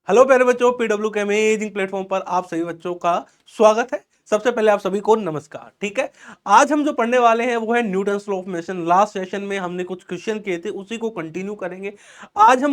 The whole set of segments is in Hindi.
हेलो प्यारे बच्चों, पीडब्ल्यू के अमेजिंग प्लेटफॉर्म पर आप सभी बच्चों का स्वागत है। सबसे पहले आप सभी को नमस्कार। ठीक है, आज हम जो पढ़ने वाले हैं वो है Newton's law of motion. Last session में हमने कुछ क्वेश्चन किए थे, उसी को कंटिन्यू करेंगे। आज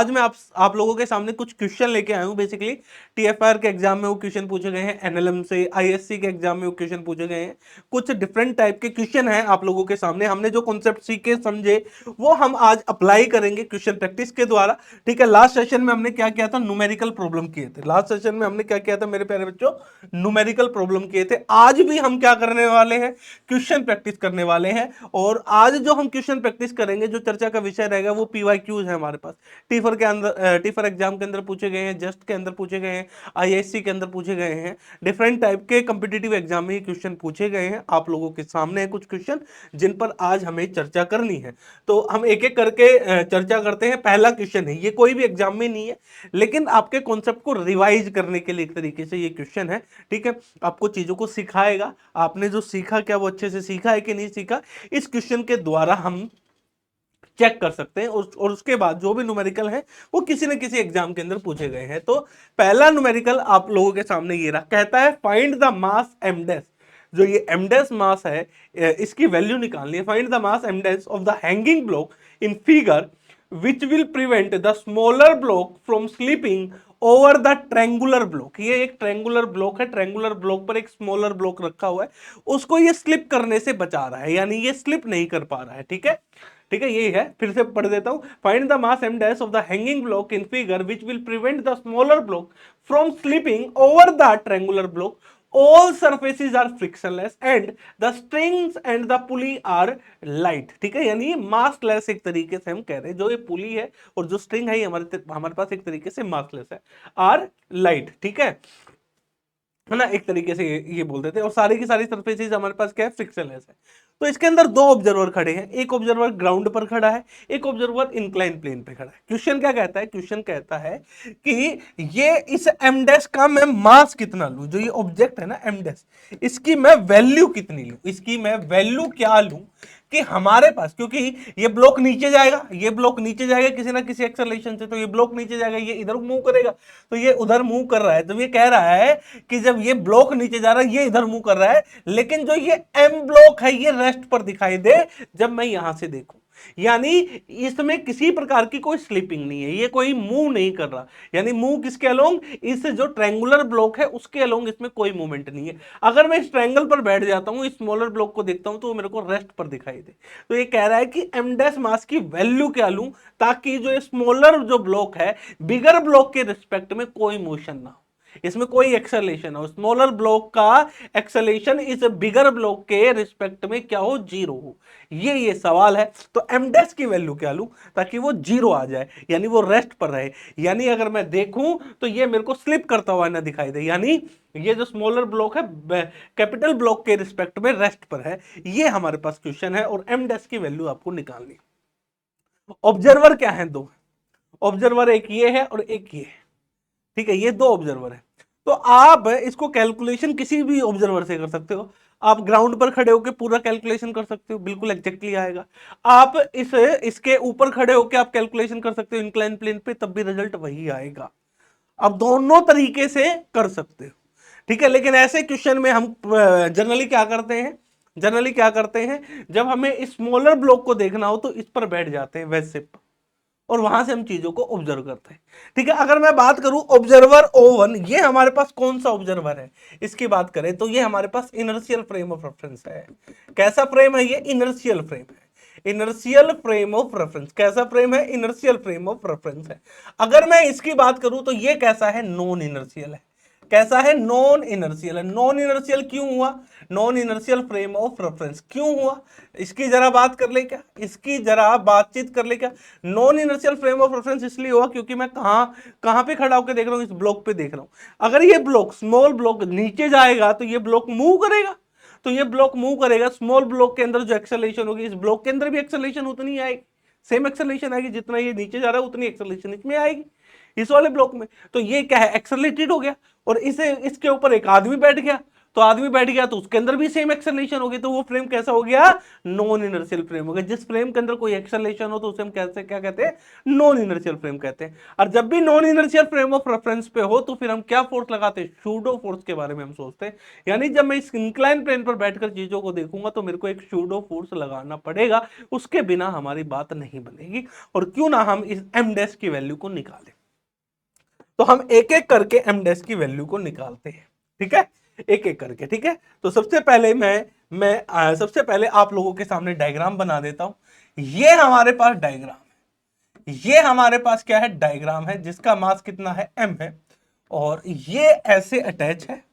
मैं आप लोगों के सामने कुछ क्वेश्चन लेके आया हूं। बेसिकली टीएफआर के एग्जाम में वो क्वेश्चन पूछे गए हैं, एनएलएम से, आईएससी के एग्जाम में वो क्वेश्चन पूछे गए हैं। कुछ डिफरेंट टाइप के क्वेश्चन हैं आप लोगों के सामने। हमने जो कॉन्सेप्ट सीखे समझे वो हम आज अप्लाई करेंगे क्वेश्चन प्रैक्टिस के द्वारा। ठीक है, लास्ट सेशन में हमने क्या किया था, न्यूमेरिकल प्रॉब्लम किए थे। लास्ट सेशन में हमने क्या किया था मेरे प्यारे बच्चों, न्यूमेरिकल प्रॉब्लम किए थे। आज भी हम क्या करने वाले हैं, क्वेश्चन प्रैक्टिस करने वाले हैं। और आज जो हम क्वेश्चन प्रैक्टिस करेंगे, जो चर्चा का विषय रहेगा वो पीवाईक्यूज है हमारे पास। टीफर के अंदर, टीफर एग्जाम के अंदर पूछे गए हैं, जस्ट के अंदर पूछे गए हैं, आईएससी के अंदर पूछे गए हैं। डिफरेंट टाइप के कंपिटिटिव एग्जाम में ये क्वेश्चन पूछे गए हैं। आप लोगों के सामने है कुछ क्वेश्चन जिन पर आज हमें चर्चा करनी है। तो हम एक एक करके चर्चा करते हैं। पहला क्वेश्चन है, ये कोई भी एग्जाम में नहीं है, लेकिन आपके कॉन्सेप्ट को रिवाइज करने के लिए एक तरीके से ये क्वेश्चन है। ठीक है, आपको चीजों को सिखाएगा। आपने जो सीखा क्या वो अच्छे से सीखा है कि नहीं सीखा, इस क्वेश्चन के द्वारा हम चेक कर सकते हैं। और उसके बाद जो भी न्यूमेरिकल है वो किसी न किसी एग्जाम के अंदर पूछे गए हैं। तो पहला न्यूमेरिकल आप लोगों के सामने ये रहा, कहता है find the mass M dash. जो ये एम डैश मास है, इसकी वैल्यू निकालनी है। Find the mass M dash of the hanging block in figure which will prevent the smaller block from slipping over the triangular block. ये एक ट्रेंगुलर ब्लॉक है, ट्रेंगुलर ब्लॉक पर एक स्मॉलर ब्लॉक रखा हुआ है, उसको ये स्लिप करने से बचा रहा है, यानी ये स्लिप नहीं कर पा रहा है। ठीक है, ठीक है, ये है। फिर से पढ़ देता हूं। Find the mass M dash of the hanging block in figure which will prevent the smaller block from slipping over the triangular block. All surfaces are frictionless and the strings and the pulley are light। ठीक है, यानी ये मासलेस एक तरीके से हम कह रहे हैं। जो ये पुली है और जो स्ट्रिंग है ये हमारे पास एक तरीके से मासलेस है, आर लाइट। ठीक है ना, एक तरीके से ये बोल देते हैं। और सारी की सारी सरफेसेस हमारे पास क्या है, फ्रिक्शनलेस है। तो इसके अंदर दो ऑब्जर्वर खड़े हैं, एक ऑब्जर्वर ग्राउंड पर खड़ा है, एक ऑब्जर्वर इंक्लाइन प्लेन पे खड़ा है। क्वेश्चन क्या कहता है, क्वेश्चन कहता है कि ये इस एम डैश का मैं मास कितना लूं, जो ये ऑब्जेक्ट है ना एम डैश, इसकी मैं वैल्यू कितनी लूं, इसकी मैं वैल्यू क्या लूं कि हमारे पास, क्योंकि ये ब्लॉक नीचे जाएगा, ये ब्लॉक नीचे जाएगा किसी ना किसी एक्सेलरेशन से, तो ये ब्लॉक नीचे जाएगा, ये इधर मूव करेगा, तो ये उधर मूव कर रहा है। तो ये कह रहा है कि जब ये ब्लॉक नीचे जा रहा है, ये इधर मूव कर रहा है, लेकिन जो ये एम ब्लॉक है ये रेस्ट पर दिखाई दे जब मैं यहां से देखूं। यानी इसमें किसी प्रकार की कोई स्लिपिंग नहीं है, ये कोई मूव नहीं कर रहा। यानी मूव किसके अलोंग, इस जो ट्रायंगुलर ब्लॉक है उसके अलोंग इसमें कोई मूवमेंट नहीं है। अगर मैं इस ट्रायंगल पर बैठ जाता हूं, इस स्मॉलर ब्लॉक को देखता हूं, तो वो मेरे को रेस्ट पर दिखाई दे। तो ये कह रहा है कि एम डैश मास की वैल्यू क्या लूं ताकि जो स्मॉलर जो ब्लॉक है, बिगर ब्लॉक के रिस्पेक्ट में कोई मोशन ना हो, इसमें कोई एक्सेलेरेशन हो। स्मॉलर ब्लॉक का एक्सेलेरेशन इस बिगर ब्लॉक के रिस्पेक्ट में क्या हो, जीरो हो। ये सवाल है। तो एम डैश की वैल्यू क्या लूं ताकि वो जीरो आ जाए, यानी वो रेस्ट पर रहे। यानी अगर मैं देखूं तो ये मेरे को स्लिप करता हुआ ना दिखाई दे, यानी ये जो स्मॉलर ब्लॉक है कैपिटल ब्लॉक के रिस्पेक्ट में रेस्ट पर है। ये हमारे पास क्वेश्चन है और एम डैश की वैल्यू आपको निकालनी। ऑब्जर्वर क्या है, दो ऑब्जर्वर, एक ये है और एक ये। ठीक है, ये दो ऑब्जर्वर है। तो आप इसको कैलकुलेशन किसी भी ऑब्जर्वर से कर सकते हो। आप ग्राउंड पर खड़े होकर पूरा कैलकुलेशन कर सकते हो, बिल्कुल एग्जैक्टली आएगा। आप इसके ऊपर खड़े होकर आप कैलकुलेशन कर सकते हो इंक्लाइन प्लेन पे, तब भी रिजल्ट वही आएगा। आप दोनों तरीके से कर सकते हो। ठीक है, लेकिन ऐसे क्वेश्चन में हम जनरली क्या करते हैं, जनरली क्या करते हैं, जब हमें स्मॉलर ब्लॉक को देखना हो तो इस पर बैठ जाते हैं वैसे, और वहां से हम चीजों को ऑब्जर्व करते हैं। ठीक है, अगर मैं बात करूं ऑब्जर्वर O1, ये हमारे पास कौन सा ऑब्जर्वर है, इसकी बात करें तो ये हमारे पास इनर्शियल फ्रेम ऑफ रेफरेंस है। कैसा फ्रेम है ये, इनर्शियल फ्रेम है। इनर्शियल फ्रेम ऑफ रेफरेंस कैसा फ्रेम है, इनर्शियल फ्रेम ऑफ रेफरेंस है। अगर मैं इसकी बात करूं तो ये कैसा है, नॉन इनर्शियल है। कैसा है, नॉन इनर्शियल है। नॉन इनर्शियल क्यों हुआ, non inertial frame of reference क्यों हुआ, इसकी जरा बात कर ले क्या, इसकी जरा बातचीत कर ले क्या। Non inertial frame of reference इसलिए हुआ क्योंकि मैं कहां कहां पे खड़ा होकर देख रहा हूं, इस ब्लॉक पे देख रहा हूं। अगर ये ब्लॉक, स्मॉल ब्लॉक नीचे जाएगा तो ये ब्लॉक मूव करेगा, तो ये ब्लॉक मूव करेगा। स्मॉल ब्लॉक के अंदर जो एक्सेलरेशन होगी, इस ब्लॉक के अंदर भी एक्सेलरेशन उतनी आएगी, सेम एक्सेलरेशन आएगी, जितना ये नीचे जा रहा है उतनी एक्सेलरेशन इसमें आएगी इस वाले ब्लॉक में। तो ये क्या है, एक्सेलरेटेड हो गया, और इसे इसके ऊपर एक आदमी बैठ गया, तो आदमी बैठ गया तो उसके अंदर भी सेम एक्सेलरेशन होगी, तो वो फ्रेम कैसा हो गया, नॉन इनर्शियल फ्रेम हो गया। जिस फ्रेम के अंदर कोई एक्सेलरेशन हो तो उसे हम कैसे क्या कहते हैं, नॉन इनर्शियल फ्रेम कहते हैं। और जब भी non inertial frame of reference पे हो तो फिर हम क्या फोर्स लगाते हैं, सूडो फोर्स के बारे में हम सोचते हैं। यानी जब मैं इस इंक्लाइन प्लेन पर बैठकर चीजों को देखूंगा तो मेरे को एक सूडो फोर्स लगाना पड़ेगा, उसके बिना हमारी बात नहीं बनेगी। और क्यों ना हम इस एम डैश की वैल्यू को निकालें, तो हम एक एक करके एम डैश की वैल्यू को निकालते हैं, ठीक है, एक एक करके, ठीक है। तो सबसे पहले सबसे पहले आप लोगों के सामने डायग्राम बना देता हूं। ये हमारे पास डायग्राम है, ये हमारे पास क्या है, डायग्राम है जिसका मास कितना है, एम है, और ये ऐसे अटैच है,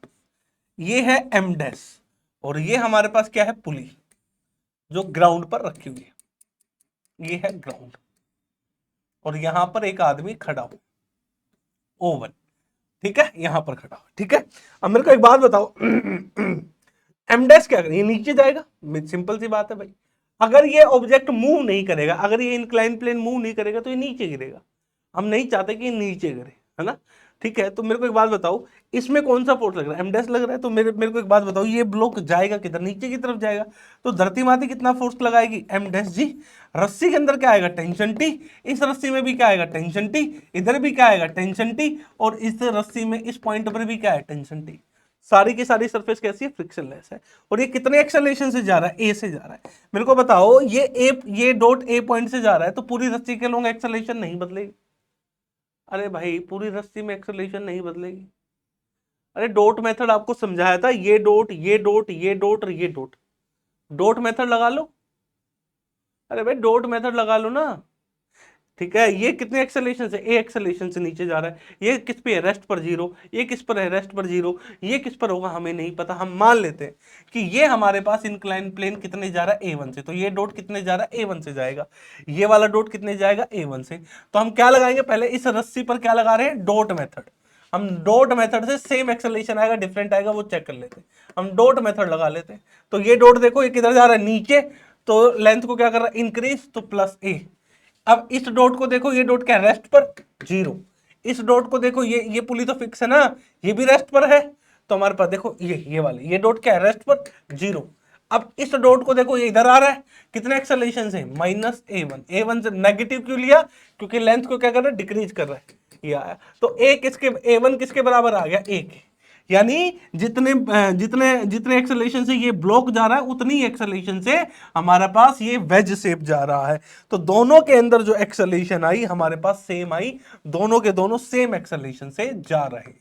ये है एम डैश, और ये हमारे पास क्या है, पुली जो ग्राउंड पर रखी हुई है, ये है ग्राउंड, और यहां पर एक आदमी खड़ा हो, ओवन, ठीक है, यहां पर खड़ा हो, ठीक है। अब मेरे को एक बात बताओ, एम डैश क्या करेगा, ये नीचे जाएगा, सिंपल सी बात है भाई। अगर ये ऑब्जेक्ट मूव नहीं करेगा, अगर ये इंक्लाइन प्लेन मूव नहीं करेगा तो ये नीचे गिरेगा। हम नहीं चाहते कि ये नीचे गिरे, है ना, ठीक है। तो मेरे को एक बात बताओ, इसमें कौन सा फोर्स लग रहा है, एम डैश लग रहा है। तो मेरे को एक बात बताओ, ये ब्लॉक जाएगा किधर, नीचे की तरफ जाएगा। तो धरती माता कितना फोर्स लगाएगी, एम डैश जी। रस्सी के अंदर क्या आएगा, टेंशन टी, इस रस्सी में भी क्या आएगा, टेंशन टी, इधर भी क्या आएगा, टेंशन टी, और इस रस्सी में इस पॉइंट पर भी क्या है, टेंशन टी। सारी की सारी सरफेस कैसी है, फ्रिक्शनलेस है। और ये कितने एक्सेलरेशन से जा रहा है, ए से जा रहा है। मेरे को बताओ, ये डॉट ए पॉइंट से जा रहा है तो पूरी रस्सी के लोग एक्सेलरेशन नहीं बदलेगी। अरे भाई, पूरी रस्सी में एक्सेलरेशन नहीं बदलेगी। अरे डॉट मेथड आपको समझाया था, ये डॉट, ये डॉट, ये डॉट और ये डॉट, डॉट मेथड लगा लो। अरे भाई डॉट मेथड लगा लो ना, ठीक है। ये कितने एक्सेलरेशन से, ए एक्सेलरेशन से नीचे जा रहा है। ये किस पे है, रेस्ट पर जीरो। ये किस पर है, रेस्ट पर जीरो। ये किस पर होगा हमें नहीं पता। हम मान लेते हैं कि ये हमारे पास इंक्लाइन प्लेन कितने जा रहा है, ए वन से। तो ये डॉट कितने जा रहा है, ए वन से जाएगा। ये वाला डॉट कितने जाएगा, ए वन से। तो हम क्या लगाएंगे, पहले इस रस्सी पर क्या लगा रहे हैं, डॉट मेथड। हम डॉट मेथड से सेम एक्सेलरेशन आएगा डिफरेंट आएगा वो चेक कर लेते हैं। हम डॉट मेथड लगा लेते हैं। तो ये डॉट देखो, ये किधर जा रहा है, नीचे। तो लेंथ को क्या कर रहा है, इंक्रीज, तो प्लस ए। अब इस डॉट को देखो, ये डॉट क्या है, रेस्ट पर, जीरो। इस डॉट को देखो, ये पुली तो फिक्स है ना, ये भी रेस्ट पर है। तो हमारे पास देखो ये वाले, ये डॉट क्या है, रेस्ट पर, जीरो। अब इस डॉट को देखो, ये इधर आ रहा है, कितने एक्सेलरेशन से, माइनस ए वन। ए वन से नेगेटिव क्यों लिया, क्योंकि लेंथ को क्या कर रहा है, डिक्रीज कर रहा है, ये आया। तो ए किसके, ए वन किसके बराबर आ गया, ए के। यानी जितने जितने जितने एक्सेलरेशन से ये ब्लॉक जा रहा है उतनी एक्सेलरेशन से हमारे पास ये वेज शेप जा रहा है। तो दोनों के अंदर जो एक्सेलरेशन आई हमारे पास सेम आई, दोनों के दोनों सेम एक्सेलरेशन से जा रहे हैं,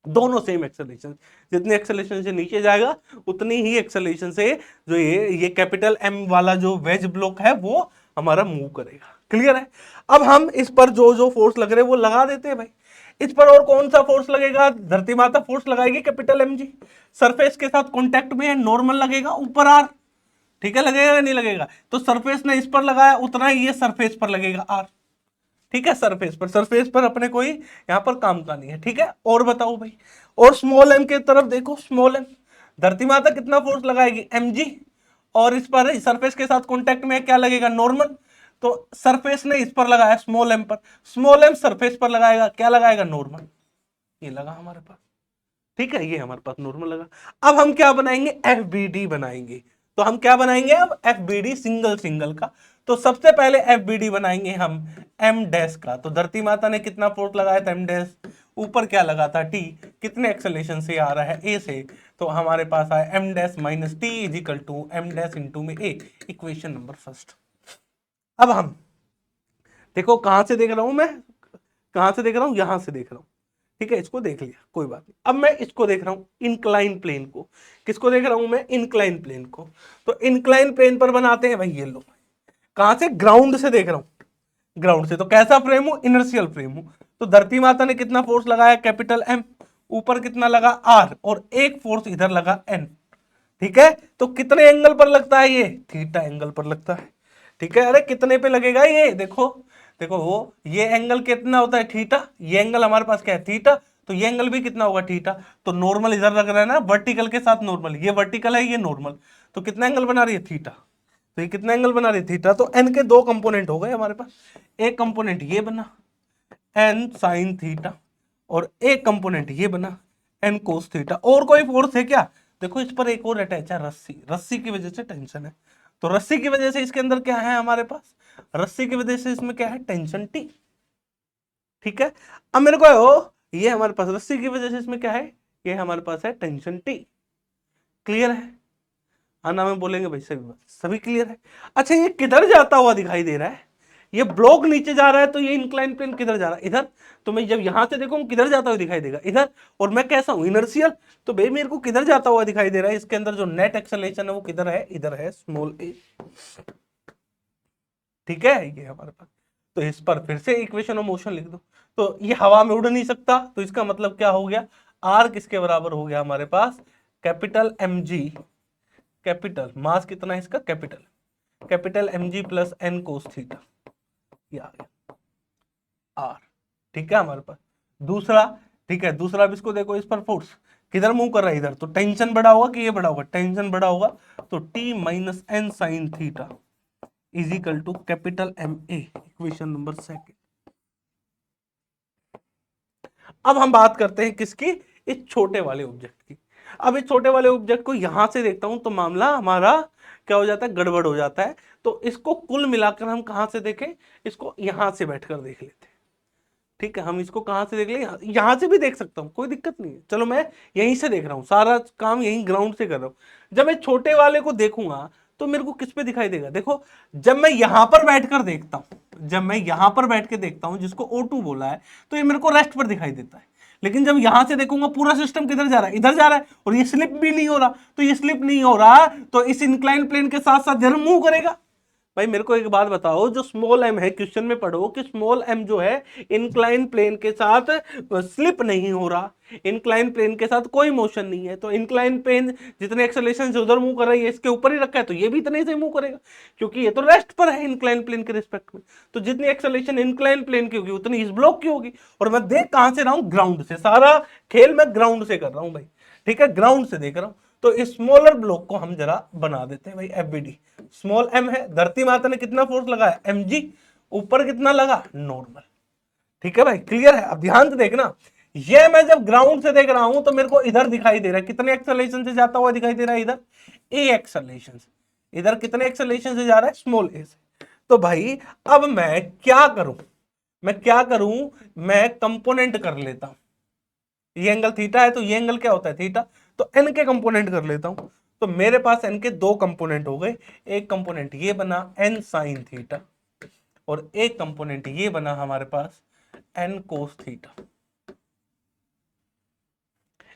दोनों सेम एक्सेलरेशन। जितनी एक्सेलरेशन से नीचे जाएगा उतनी ही एक्सेलरेशन से जो ये कैपिटल एम वाला जो वेज ब्लॉक है वो हमारा मूव करेगा। क्लियर है। अब हम इस पर जो जो फोर्स लग रहे हैं वो लगा देते हैं भाई। इस पर और कौन सा फोर्स लगेगा, धरती माता फोर्स लगाएगी कैपिटल एम जी। सरफेस के साथ कांटेक्ट में है, नॉर्मल लगेगा, ऊपर आर, ठीक है, लगेगा या नहीं लगेगा। तो सरफेस ने इस पर लगाया उतना ही ये सरफेस पर लगेगा आर, ठीक है। सरफेस पर अपने कोई यहां पर काम का नहीं है, ठीक है। और बताओ भाई, और स्मॉल एम के तरफ देखो, स्मॉल एम, धरती माता कितना फोर्स लगाएगी, एम जी। और इस पर सरफेस के साथ कांटेक्ट में क्या लगेगा, नॉर्मल। तो सरफेस ने इस पर लगाया स्मॉल एम पर, स्मॉल एम सरफेस पर लगाएगा, क्या लगाएगा, नॉर्मल। ये लगा हमारे पास, ठीक है, ये हमारे पास नॉर्मल लगा। अब हम क्या बनाएंगे, एफ बी डी बनाएंगे। तो हम क्या बनाएंगे अब, F B D single single का। तो सबसे पहले एफ बी डी बनाएंगे हम एम डैश का। तो धरती माता ने कितना फोर्स लगाया था, एम डैश, ऊपर क्या लगा था, टी, कितने एक्सेलरेशन से आ रहा है, ए से। तो हमारे पास आया M dash minus T is equal to M dash into में ए, इक्वेशन नंबर फर्स्ट। अब हम देखो कहां से देख रहा हूं मैं, कहां से देख रहा हूं, यहां से देख रहा हूं, ठीक है। इसको देख लिया, कोई बात नहीं। अब मैं इसको देख रहा हूं, इंक्लाइन प्लेन को। किसको देख रहा हूं मैं, इंक्लाइन प्लेन को। तो इंक्लाइन प्लेन पर बनाते हैं भाई, ये लो, कहां से, ग्राउंड से देख रहा हूं, ग्राउंड से। तो कैसा फ्रेम हूं, इनर्शियल फ्रेम हूं। तो धरती माता ने कितना फोर्स लगाया, कैपिटल एम, ऊपर कितना लगा, आर, और एक फोर्स इधर लगा, एन, ठीक है। तो कितने एंगल पर लगता है ये, थीटा एंगल पर लगता है, ठीक है। अरे कितने पे लगेगा ये, देखो देखो वो, ये एंगल कितना होता है, थीटा। ये एंगल हमारे पास क्या है, थीटा। तो ये एंगल भी कितना होगा, थीटा। तो नॉर्मल इधर लग रहा है ना, वर्टिकल के साथ नॉर्मल, ये वर्टिकल है, ये नॉर्मल। तो कितना एंगल बना रही है, थीटा। तो ये कितना एंगल बना रही है, थीटा। तो एन के दो कंपोनेंट हो गए हमारे पास। एक कंपोनेंट ये बना एन साइन थीटा, और एक कंपोनेंट ये बना एन कोस थीटा। और कोई फोर्स है क्या? देखो इस पर एक और अटैच है, रस्सी, रस्सी की वजह से टेंशन है, तो रस्सी की वजह से इसके अंदर क्या है हमारे पास, रस्सी की वजह से इसमें क्या है, टेंशन टी। ठीक है, अब मेरे को ये हमारे पास रस्सी की वजह से इसमें क्या है, ये हमारे पास है टेंशन टी। क्लियर है? हाँ ना में बोलेंगे भाई सभी बात, सभी क्लियर है। अच्छा ये किधर जाता हुआ दिखाई दे रहा है, ये ब्लॉक नीचे जा रहा है, तो ये इंक्लाइन प्लेन किधर जा रहा है, इधर। तो मैं जब यहां से देखूं किधर जाता हुआ दिखाई देगा, इधर। और मैं कैसा हूं, इनर्शियल, तो भाई मेरे को किधर जाता हुआ दिखाई दे रहा है, इसके अंदर जो नेट एक्सेलरेशन है वो किधर है, इधर है, स्मॉल ए। ठीक है, ये हमारे पास। तो इस पर फिर से इक्वेशन ऑफ मोशन लिख दो। तो ये हवा में उड़ नहीं सकता, तो इसका मतलब क्या हो गया, आर किसके बराबर हो गया हमारे पास, capital M g, capital mass कितना है इसका, capital, capital M g plus N cos theta, ये आ गया आर। ठीक है हमारे पास दूसरा, ठीक है दूसरा, अब इसको देखो, इस पर फोर्स किधर मूव कर रहा है, इधर। तो टेंशन बड़ा होगा कि ये बड़ा होगा, टेंशन बड़ा होगा, तो T minus N sine theta is equal to capital M a, equation number second. अब हम बात करते हैं किसकी, इस छोटे वाले ऑब्जेक्ट की। अब इस छोटे वाले ऑब्जेक्ट को यहां से देखता हूं तो मामला हमारा क्या हो जाता है, गड़बड़ हो जाता है। तो इसको कुल मिलाकर हम कहां से देखें, इसको यहां से बैठकर देख लेते हैं। ठीक है, हम इसको कहां से देख ले, यहां से भी देख सकता हूं, कोई दिक्कत नहीं है। चलो मैं यहीं से देख रहा हूं, सारा काम यहीं ग्राउंड से कर रहा हूं। जब मैं छोटे वाले को देखूंगा तो मेरे को किस पे दिखाई देगा, देखो जब मैं यहां पर बैठकर देखता हूं, जब मैं यहां पर बैठ के देखता हूं, जिसको O2 बोला है, तो ये मेरे को रेस्ट पर दिखाई देता है। लेकिन जब यहां से देखूंगा पूरा सिस्टम किधर जा रहा है, इधर जा रहा है, और ये स्लिप भी नहीं हो रहा। तो ये स्लिप नहीं हो रहा तो इस इंक्लाइन प्लेन के साथ साथ जरूर मूव करेगा। भाई मेरे को एक बात बताओ, जो स्मॉल एम है, क्वेश्चन में पढ़ो कि स्मॉल एम जो है इंक्लाइन प्लेन के साथ स्लिप नहीं हो रहा, इंक्लाइन प्लेन के साथ कोई मोशन नहीं है। तो इंक्लाइन प्लेन जितने एक्सेलरेशन से उधर मूव कर रही है, इसके ऊपर ही रखा है, तो ये भी इतने से मूव करेगा, क्योंकि ये तो रेस्ट पर है इंक्लाइन प्लेन के रिस्पेक्ट में। तो जितनी एक्सेलरेशन इंक्लाइन प्लेन की होगी उतनी इस ब्लॉक की होगी। और मैं देख कहां से रहा हूं, ग्राउंड से, सारा खेल मैं ग्राउंड से कर रहा हूं भाई। ठीक है, ग्राउंड से देख रहा हूं। तो स्मॉलर ब्लॉक को हम जरा बना देते हैं भाई, एफबीडी। स्मॉल एम है, धरती माता ने कितना फोर्स लगाया, mg, ऊपर कितना लगा, नॉर्मल। ठीक है भाई, क्लियर है? अब ध्यान से देखना, ये मैं जब ग्राउंड से देख रहा हूं तो मेरे को इधर दिखाई दे रहा है, कितने एक्सेलरेशन से जाता हुआ दिखाई दे रहा है, इधर ए एक्सेलरेशन से। इधर कितने एक्सेलरेशन से जा रहा है, स्मॉल ए से। तो भाई अब मैं क्या करूं, मैं क्या करूं, मैं कंपोनेंट कर लेता हूं। ये एंगल थीटा है, तो ये एंगल क्या होता है, थीटा। तो एन के कंपोनेंट कर लेता हूं। तो मेरे पास एन के दो कंपोनेंट हो गए, एक कंपोनेंट ये बना एन साइन थीटा, और एक कंपोनेंट ये बना हमारे पास एन कोस थीटा।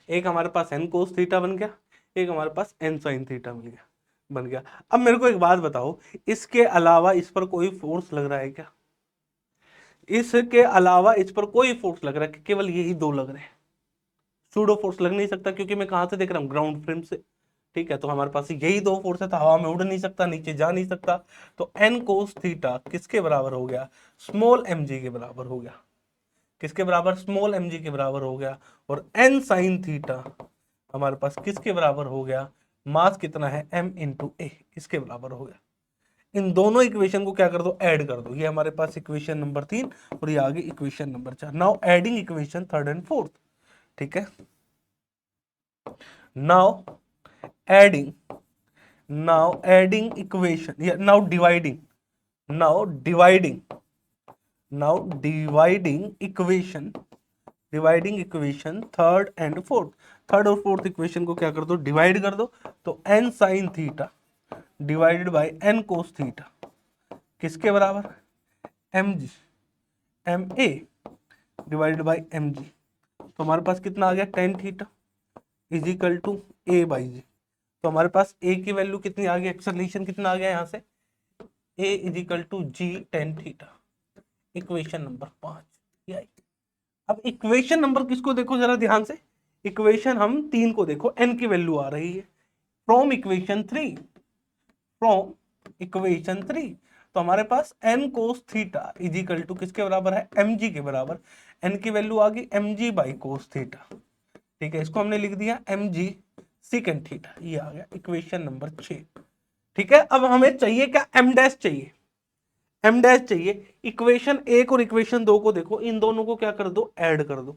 एक हमारे पास एन कोस थीटा बन गया, एक हमारे पास एन साइन थीटा बन गया। अब मेरे को एक बात बताओ, इसके अलावा इस पर कोई फोर्स लग रहा है क्या, इसके अलावा इस पर कोई फोर्स लग रहा है कि केवल यही दो लग रहे हैं? सूडो फोर्स लग नहीं सकता, क्योंकि मैं कहां से देख रहा हूं, ग्राउंड फ्रेम से। ठीक है, तो हमारे पास यही दो फोर्स है, तो हवा में उड़ नहीं सकता, नीचे जा नहीं सकता। तो एन कोस थीटा किसके बराबर हो गया, स्मॉल एम जी के बराबर हो गया। किसके बराबर, स्मॉल एम जी के बराबर हो गया। और एन साइन थीटा हमारे पास किसके बराबर हो गया, मास कितना है, m इंटू ए, इसके बराबर हो गया। इन दोनों इक्वेशन को क्या कर दो, ऐड कर दो। ये हमारे पास इक्वेशन नंबर 3 और ये आगे equation number 4। Now adding equation third and fourth. ठीक है, now adding adding equation, yeah, now dividing now dividing equation third and fourth. थर्ड और फोर्थ इक्वेशन को क्या कर दो, डिवाइड कर दो। तो n sine theta divided by n cos theta किसके बराबर, mg, ma divided by mg। तो हमारे पास कितना आ गया, tan theta is equal to a by G. तो हमारे पास a की वैल्यू कितनी आ गई, एक्सेलरेशन कितना आ गया यहाँ से, a is equal to g tan theta. Equation number 5। अब इक्वेशन नंबर किसको देखो जरा ध्यान से, इक्वेशन हम 3 को देखो, n की वैल्यू आ रही है फ्रॉम इक्वेशन 3, फ्रॉम इक्वेशन 3। तो हमारे पास n cos theta is equal to किसके बराबर है, mg के बराबर। n की वैल्यू आ गई mg बाई कोस थीटा। ठीक है, इसको हमने लिख दिया mg सीकेंट थीटा, ये आ गया इक्वेशन नंबर 6। ठीक है, अब हमें चाहिए क्या, m डैश चाहिए, m डैश चाहिए। इक्वेशन 1 और इक्वेशन 2 को देखो, इन दोनों को क्या कर दो, ऐड कर दो,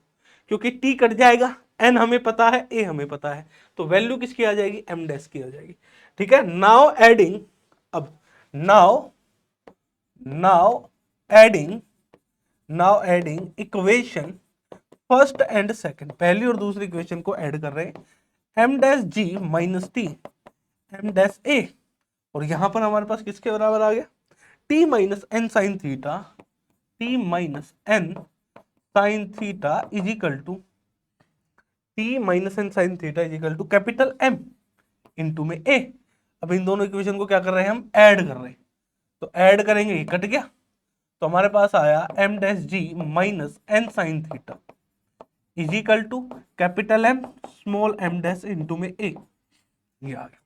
क्योंकि t कट जाएगा, एन हमें पता है, ए हमें पता है, तो वैल्यू किसकी आ जाएगी, एम डैश की आ जाएगी। ठीक है, नाउ एडिंग, अब now now adding now adding equation first and second, पहली और दूसरी इक्वेशन को ऐड कर रहे हैं, M dash ji minus T M dash a, और यहां पर हमारे पास किसके बराबर आ गया, T minus N sine theta, T minus N sine theta is equal to T minus N sine theta is equal to capital M into में ए। अब इन दोनों इक्वेशन को क्या कर रहे हैं, हम ऐड कर रहे हैं, तो ऐड करेंगे, ये कट गया, तो हमारे पास आया M dash ji minus N sine theta is equal to capital M small m dash into में ए, ये आ गया।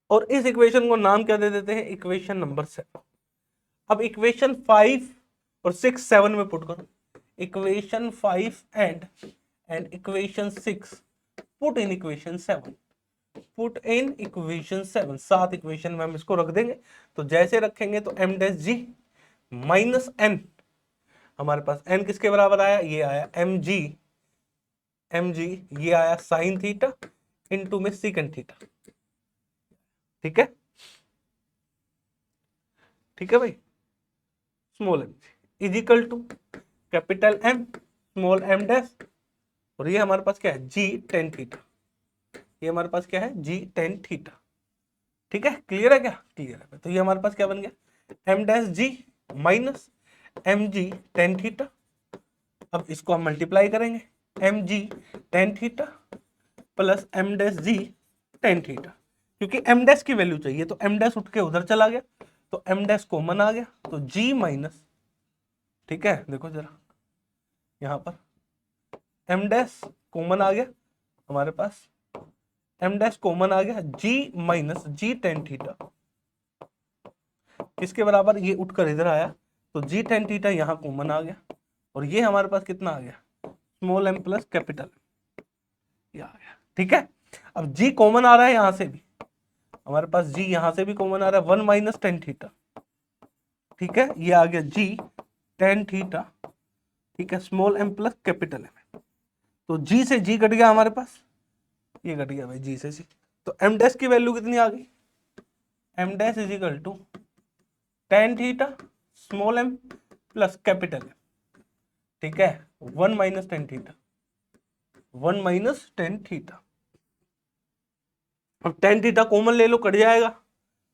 और इस इक्वेशन को नाम क्या दे देते हैं, इक्वेशन नंबर 7। अब इक्वेशन 5 और 6 7 में पुट करो, equation 5 and equation 6 put in equation 7, put in equation 7, 7 equation में हम इसको रख देंगे। तो जैसे रखेंगे तो एम डैश जी माइनस एन, हमारे पास एन किसके बराबर आया, ये आया एम जी, ये आया साइन थीटा इंटू में सीकन थीटा। ठीक है, ठीक है भाई, small m g is equal to capital M small m dash, और ये हमारे पास क्या है, जी टेन थीटा, ये हमारे पास क्या है, जी टेन थीटा। ठीक है, क्लियर है क्या, क्लियर है। तो ये हमारे पास क्या बन गया, एम डैश जी minus M G tan theta, अब इसको हम मल्टीप्लाई करेंगे, M G tan theta plus M dash G tan theta, क्योंकि एम डैश की वैल्यू चाहिए तो एम डैश उठ के उधर चला गया, तो एम डैश कॉमन आ गया, तो जी माइनस, ठीक है देखो जरा यहां पर एम डैश कॉमन आ गया हमारे पास, एम डैश कॉमन आ गया, जी माइनस जी टेन थीटा किसके बराबर, ये उठकर इधर आया, तो जी टेन थीटा यहां कॉमन आ गया, और ये हमारे पास कितना आ गया, स्मॉल एम प्लस कैपिटल, ये आ गया। ठीक है, अब जी कॉमन आ रहा है यहां से भी, हमारे पास जी यहां से भी कॉमन आ रहा है, 1 माइनस टेन थीटा, ठीक है, ये आ गया जी टेन थीटा, ठीक है, small m plus capital M, तो जी से जी कट गया हमारे पास, ये कट गया भाई जी से जी, तो एम डैश की वैल्यू कितनी आ गई, M dash is equal to tan theta small m plus capital M, ठीक है, 1 minus tan theta, 1 minus tan theta, अब टेन थीटा कॉमन ले लो, कट जाएगा,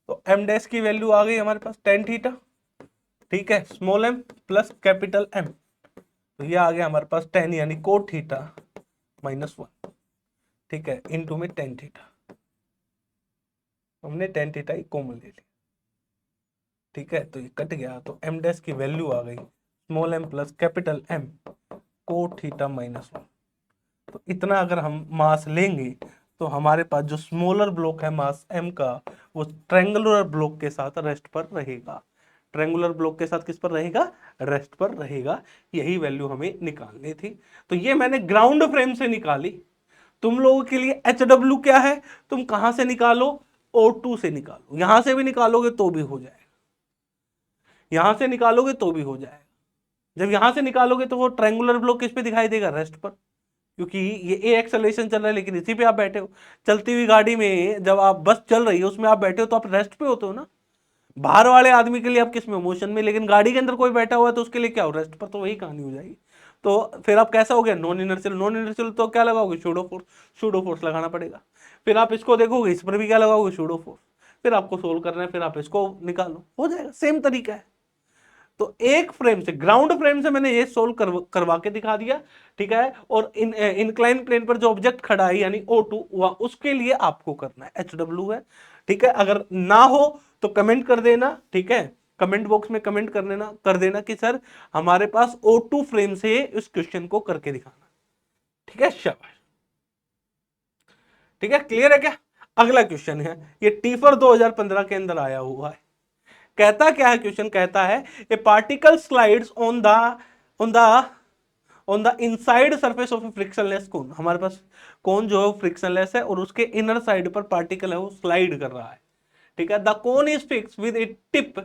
तो एम डैश की वैल्यू आ गई हमारे पास टेन थीटा, ठीक है, small m plus capital M, तो ये आ गया हमारे पास 10 यानी कोट थीटा माइनस 1, ठीक है, इनटू में टेन थीटा, हमने टेन थीटा ही कॉमन ले लिया, ठीक है, तो ये कट गया, तो एम डैश की वैल्यू आ गई small m plus capital M cot theta minus 1। तो इतना अगर हम मास लेंगे तो हमारे पास जो स्मॉलर ब्लॉक है मास m का, वो ट्रायंगुलर ब्लॉक के साथ रेस्ट पर रहेगा, ट्रायंगुलर ब्लॉक के साथ किस पर रहेगा, रेस्ट पर रहेगा। यही वैल्यू हमें निकालनी थी, तो ये मैंने ग्राउंड फ्रेम से निकाली। तुम लोगों के लिए HW क्या है, तुम कहां से निकालो, O2 से निकालो, यहां से भी निकालोगे तो भी हो जाएगा, यहां से निकालोगे तो भी हो जाएगा। जब यहां से निकालोगे तो वो ट्रायंगुलर ब्लॉक किस पे दिखाई देगा, रेस्ट पर, क्योंकि ये ए एक्सेलरेशन चल रहा है लेकिन इसी पे आप बैठे हो। चलती हुई गाड़ी में जब आप बस चल रही है उसमें आप बैठे हो तो आप रेस्ट पे होते हो ना, बाहर वाले आदमी के लिए आप किस में, मोशन में, लेकिन गाड़ी के अंदर कोई बैठा हुआ है तो उसके लिए क्या हो, रेस्ट पर, तो वही कहानी हो जाएगी। तो फिर आप कैसा हो गया, नॉन इनर्शियल, नॉन इनर्शियल तो क्या लगाओगे, सूडो फोर्स, सूडो फोर्स लगाना पड़ेगा। फिर आप इसको देखोगे, इस पर भी क्या लगाओगे, सूडो फोर्स, फिर आपको सोल्व करना है, फिर आप इसको निकालो, हो जाएगा, सेम तरीका है। तो एक फ्रेम से, ग्राउंड फ्रेम से मैंने ये सोल्व करवा के दिखा दिया, ठीक है, और इंक्लाइन प्लेन पर जो ऑब्जेक्ट खड़ा है यानी O2 हुआ, उसके लिए आपको करना है HW है, ठीक है। अगर ना हो तो कमेंट कर देना, ठीक है, कमेंट बॉक्स में कमेंट कर देना कि सर हमारे पास O2 फ्रेम से इस क्वेश्चन को करके दिखाना, ठीक है, शाबाश, ठीक है, क्लियर है क्या। अगला क्वेश्चन है, ये टीफर 2015 के अंदर आया हुआ है। कहता क्या है क्वेश्चन, कहता है a particle slides on the on the on the inside surface of a frictionless cone, हमारे पास कोन जो है फ्रिक्शनलेस है और उसके इनर साइड पर पार्टिकल है वो स्लाइड कर रहा है, ठीक है। The cone is fix with A tip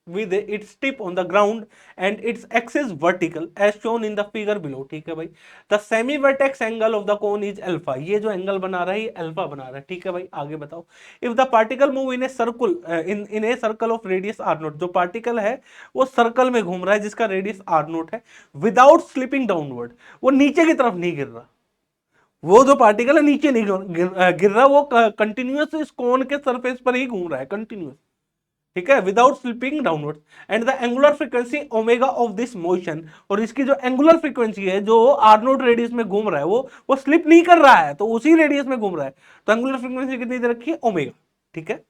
with its tip on the ground and its axis vertical as shown in the figure below। ठीक है भाई, the semi vertex angle of the cone is alpha। ये जो एंगल बना रहा है ये अल्फा बना रहा है। ठीक है भाई, आगे बताओ। if the particle move in a circle in a circle of radius r naught, जो पार्टिकल है वो सर्कल में घूम रहा है जिसका रेडियस r naught है, विदाउट स्लिपिंग डाउनवर्ड, वो नीचे की तरफ नहीं गिर रहा, वो जो पार्टिकल है नीचे नहीं गिर रहा, वो कंटिन्यूअस इस कोन के सरफेस पर ही घूम रहा है, कंटिन्यूअस। ठीक है, without slipping downward. And the angular frequency omega of this motion, और इसकी जो एंगुलर फ्रीक्वेंसी है जो आर नोट रेडियस में घूम रहा है वो स्लिप नहीं कर रहा है, तो उसी रेडियस में घूम रहा है, तो एंगुलर फ्रीक्वेंसी कितनी दे रखी है, ओमेगा। ठीक है,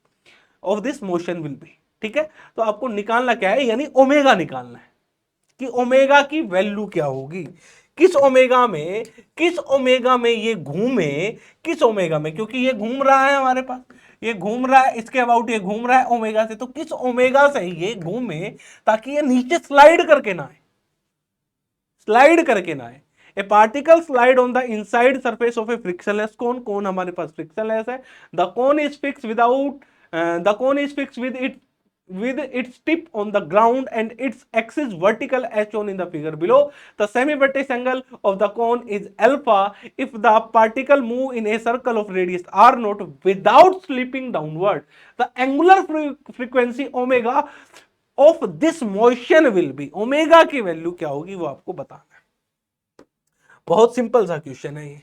of this motion will be. ठीक है, तो आपको निकालना क्या है, यानी ओमेगा निकालना है कि ओमेगा की वैल्यू क्या होगी, किस ओमेगा में ये घूमे, किस ओमेगा में, क्योंकि ये घूम रहा है हमारे पास, ये घूम रहा है इसके अबाउट, ये घूम रहा है ओमेगा से, तो किस ओमेगा से ये घूमे ताकि ये नीचे स्लाइड करके ना आए, स्लाइड करके ना आए। A particle slide on the inside surface of a frictionless cone, cone हमारे पास फ्रिक्शनलेस है। The cone is fix without the cone is fix with its tip on the ground and its axis vertical as shown in the figure below. The semi-vertex angle of the cone is alpha if the particle move in a circle of radius r naught without slipping downward. The angular frequency omega of this motion will be, omega की वैल्यू क्या होगी वो आपको बताना है। बहुत सिंपल सा क्वेश्चन है ये।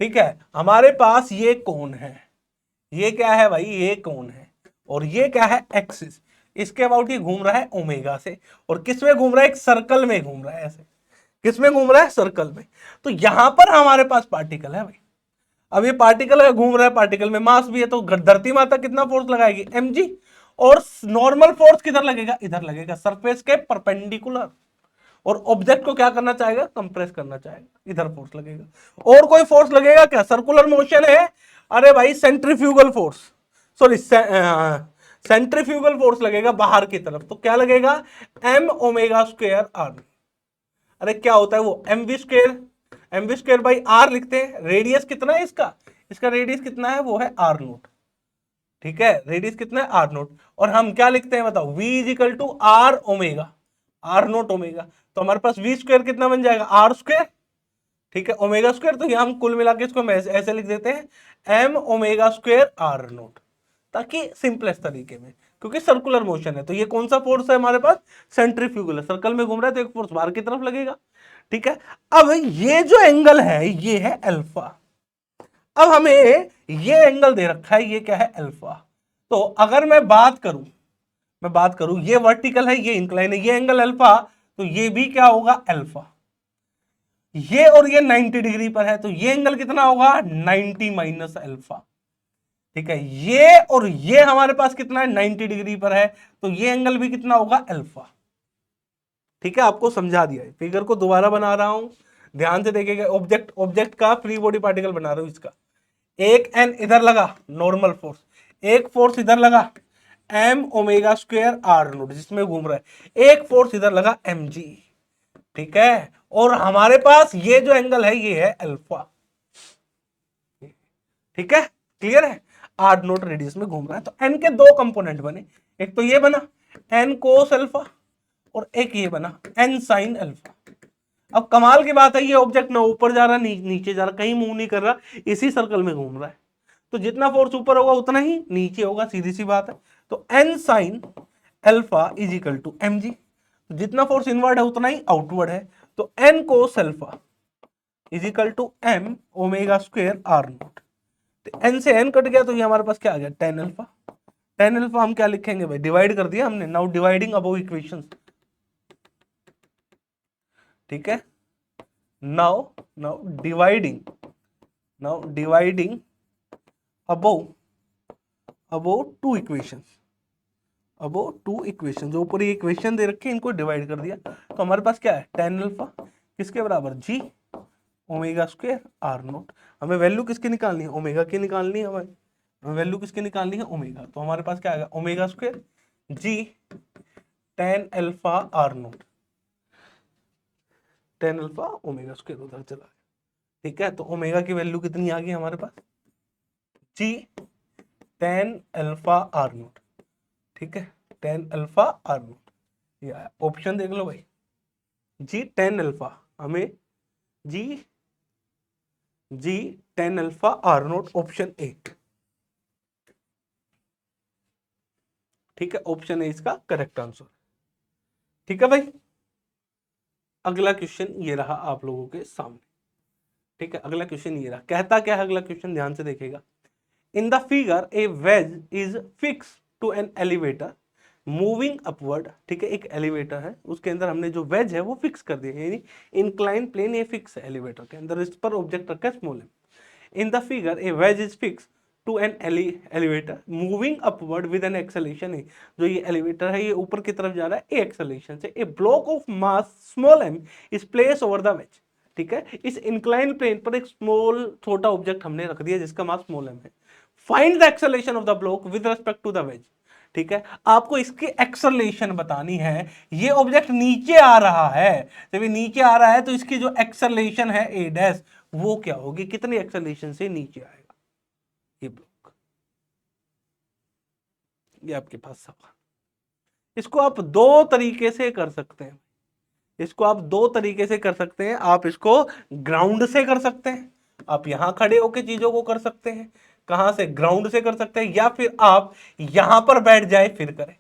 ठीक है, हमारे पास ये कोन है, ये क्या है भाई, ये कोन है, और ये क्या है, एक्सिस, इसके अबाउट ये घूम रहा है ओमेगा से, और किस में घूम रहा है, एक सर्कल में घूम रहा है, ऐसे किस में घूम रहा है, सर्कल में। तो यहां पर हमारे पास पार्टिकल है भाई, अब ये पार्टिकल है, घूम रहा है, पार्टिकल में मास भी है, तो धरती माता कितना फोर्स लगाएगी, mg, और नॉर्मल फोर्स किधर लगेगा, इधर लगेगा, सरफेस के परपेंडिकुलर, और ऑब्जेक्ट को क्या करना चाहेगा, कंप्रेस करना चाहेगा, इधर फोर्स लगेगा। और कोई फोर्स लगेगा क्या, सर्कुलर मोशन है, अरे भाई centrifugal force, sorry centrifugal force लगेगा बाहर की तरफ, तो क्या लगेगा, एम ओमेगा स्क्वायर आर। अरे क्या होता है वो, M v square by R लिखते हैं। रेडियस कितना है इसका, इसका रेडियस कितना है, वो है आर नोट। ठीक है, रेडियस कितना है, आर नोट, और हम क्या लिखते हैं बताओ, v is equal to R omega, R naught omega, तो हमारे पास वी स्क्वायर कितना बन जाएगा, आर स्क्वायर। ठीक है, ओमेगा स्क्वायर, तो हम कुल मिला के इसको ऐसे लिख देते हैं, M omega square R naught, ताकि सिंपलेस्ट तरीके में, क्योंकि सर्कुलर मोशन है, तो ये कौन सा फोर्स है हमारे पास, सेंट्रीफ्यूगल है, सर्कल में घूम रहा है तो एक फोर्स बाहर की तरफ लगेगा। ठीक है, अब ये जो एंगल है ये है अल्फा, अब हमें ये एंगल दे रखा है, ये क्या है, अल्फा। तो अगर मैं बात करूं ये वर्टिकल है, ये इंक्लाइन है, ये एंगल अल्फा, तो ये भी क्या होगा, अल्फा। ये और ये 90 डिग्री पर है, तो ये एंगल कितना होगा, 90 माइनस अल्फा। ठीक है, ये और ये हमारे पास कितना है, 90 डिग्री पर है, तो ये एंगल भी कितना होगा, अल्फा। ठीक है, आपको समझा दिया है, फिगर को दोबारा बना रहा हूं, ध्यान से देखिएगा। ऑब्जेक्ट का फ्री बॉडी पार्टिकल बना रहा हूं, इसका एक एन इधर लगा, नॉर्मल फोर्स, एक फोर्स इधर लगा, M omega square R naught, जिसमें घूम रहा है, एक फोर्स इधर लगा, एम जी। ठीक है, और हमारे पास ये जो एंगल है ये है अल्फा। ठीक है, क्लियर है, आर नोट रेडियस में घूम रहा है, तो एन के दो कंपोनेंट बने, एक तो ये बना एन कोस अल्फा, और एक ये बना एन साइन अल्फा। अब कमाल की बात है, ये ऑब्जेक्ट ना ऊपर जा रहा नीचे जा रहा, कहीं मूव नहीं कर रहा, इसी सर्कल में घूम रहा है, तो जितना फोर्स ऊपर होगा उतना ही नीचे होगा, सीधी सी बात है। तो N sine alpha is equal to M g, जितना फोर्स इनवर्ड है उतना ही आउटवर्ड है, तो N cos alpha is equal to M omega square R naught. तो एन से एन कट गया, तो ये हमारे पास क्या आ गया, टेन अल्फा। टेन अल्फा हम क्या लिखेंगे भाई, डिवाइड कर दिया हमने, नाउ डिवाइडिंग अबव इक्वेशंस। ठीक है, now dividing above two equation, जो ऊपर ये इक्वेशन दे रखे हैं इनको डिवाइड कर दिया, तो हमारे पास क्या है, टेन अल्फा किसके बराबर, जी ओमेगा स्क्वायर आर नोट। हमें वैल्यू किसकी निकालनी है, ओमेगा की निकालनी है, हमें वैल्यू किसकी निकालनी है, ओमेगा। तो हमारे पास क्या आएगा, omega square g tan alpha R naught, tan alpha omega square उधर चला गया। ठीक है, तो ओमेगा की वैल्यू कितनी आ गई हमारे पास, g tan alpha R naught. ठीक है, 10 अल्फा आर नोट, ये ऑप्शन देख लो भाई, जी 10 अल्फा, हमें g 10 alpha R naught, option A. ठीक है, ऑप्शन ए इसका करेक्ट आंसर। ठीक है भाई, अगला क्वेश्चन ये रहा आप लोगों के सामने। ठीक है, अगला क्वेश्चन ये रहा, कहता क्या है अगला क्वेश्चन, ध्यान से देखिएगा। In the figure a wedge is fix to an elevator moving upward. ठीक है, एक एलिवेटर है, उसके अंदर हमने जो वेज है वो फिक्स कर दिया, यानी इंक्लाइन प्लेन ये फिक्स है एलिवेटर के अंदर, इस पर ऑब्जेक्ट रखा है small m. In the figure a wedge is fix to an elevator moving upward with an acceleration है, जो ये एलिवेटर है ये ऊपर की तरफ जा रहा है ए एक्सेलेरेशन से। A block of mass small M is place over the wedge. ठीक है, इस इंक्लाइन प्लेन पर एक स्मॉल छोटा ऑब्जेक्ट हमने रख दिया जिसका मास स्मॉल एम है। Find the acceleration of the block with respect to the wedge. ठीक है, आपको इसकी एक्सेलरेशन बतानी है। ये ऑब्जेक्ट नीचे आ रहा है, जब ये नीचे आ रहा है तो इसकी जो एक्सेलरेशन है ए डैश, वो क्या होगी, कितनी एक्सेलरेशन से नीचे आएगा ये ब्लॉक। ये आपके पास सवाल, इसको आप दो तरीके से कर सकते हैं। इसको आप दो तरीके से कर सकते हैं, आप इसको ग्राउंड से कर सकते हैं, आप यहां खड़े होकर चीजों को कर सकते हैं, कहां से, ग्राउंड से कर सकते हैं, या फिर आप यहां पर बैठ जाए फिर करें।